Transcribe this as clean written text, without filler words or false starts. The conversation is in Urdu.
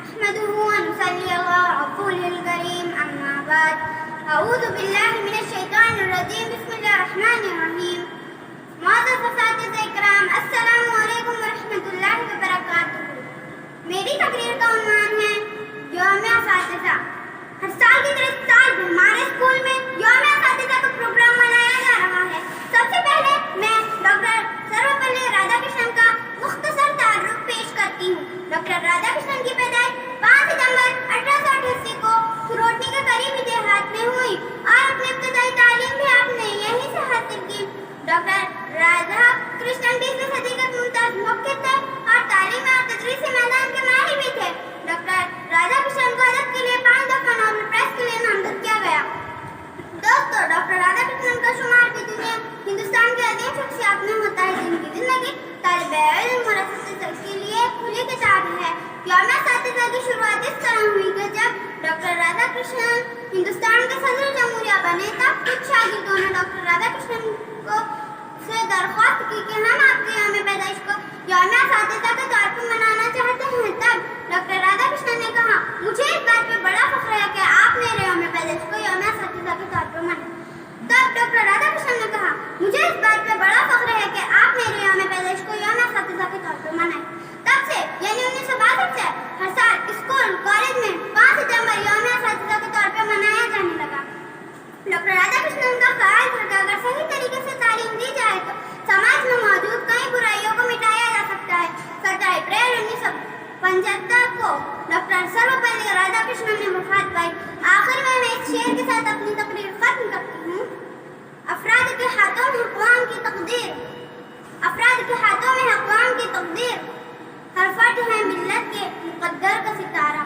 نحمده ونصلي على رسوله الكريم أما بعد أعوذ بالله من الشيطان الرجيم بسم الله الرحمن الرحيم معزز اساتذہ اکرام السلام علیکم ورحمۃ اللہ وبرکاتہ. میری تقریر کا عنوان ہے یوم اساتذہ. ہر سال کی طرح اس سال بھی ہمارے اسکول میں یوم اساتذہ کا پروگرام منایا جا رہا ہے. سب سے پہلے میں ڈاکٹر سروپلی رادھا کرشنن کا مختصر تعارف پیش کرتی ہوں. ڈاکٹر رادھا کرشنن کی پیدائش 5 ستمبر 1888 کو سروٹنی کے قریبی دیہات میں ہوئی اور اپنی ابتدائی تعلیم بھی آپ نے یہیں سے حاصل کی. ڈاکٹر رادھا کرشنن 20ویں صدی کے ممتاز مفکر تھے اور تعلیمی اور تدریسی میدان کے ماہر بھی تھے. ڈاکٹر رادھا کرشنن کو ادب کے لیے 5 دفعہ نوبل پرائز کے لیے نامزد کیا گیا. دوستو، ڈاکٹر رادھا کرشنن کا شمار بھی دنیا ہندوستان کے عظیم شخصیات میں ہوتا ہے جن کی زندگی طالب علم اور اساتذہ کے لیے کھلی کتاب ہے. یوم اساتذہ کی شروعات اس طرح ہوئی کہ جب ڈاکٹر رادھا کرشنن ہندوستان کے صدر جمہوریہ بنے تب کچھ شاگردوں نے ڈاکٹر رادھا کرشنن کو سے درخواست کی کہ ہم آپ کے یوم پیدائش کو یوم اساتذہ کے طور پر منانا چاہتے ہیں. تب ڈاکٹر رادھا کرشنن نے کہا مجھے اس بات پہ بڑا فخر ہے کہ آپ میرے یوم پیدائش کو یوم اساتذہ کے طور پر منائیں. تب ڈاکٹر رادھا کرشنن نے کہا مجھے اس بات پہ بڑا فخر ہے کہ آپ میرے یوم پیدائش کو یوم اساتذہ کے طور پر منائیں. تب سے یعنی 1962 سے ہر سال اسکول کالج میں 5 ستمبر یوم اساتذہ کے طور پر منایا جانے لگا. ڈاکٹر رادھا کرشنن کا خیال تھا کہ اگر صحیح طریقے سے تعلیم دی جائے تو سماج میں موجود کئی برائیوں کو مٹایا جا سکتا ہے. 17 اپریل 1975 کو ڈاکٹر سروپلی رادھا کرشنن نے وفات پائی. آخر میں اس شعر کے ساتھ اپنی تقریر ختم کرتی ہوں. افراد کے ہاتھوں میں اقوام کی تقدیر، افراد کے ہاتھوں میں اقوام کی تقدیر، ہر فرد ہے ملت کے مقدر کا ستارہ.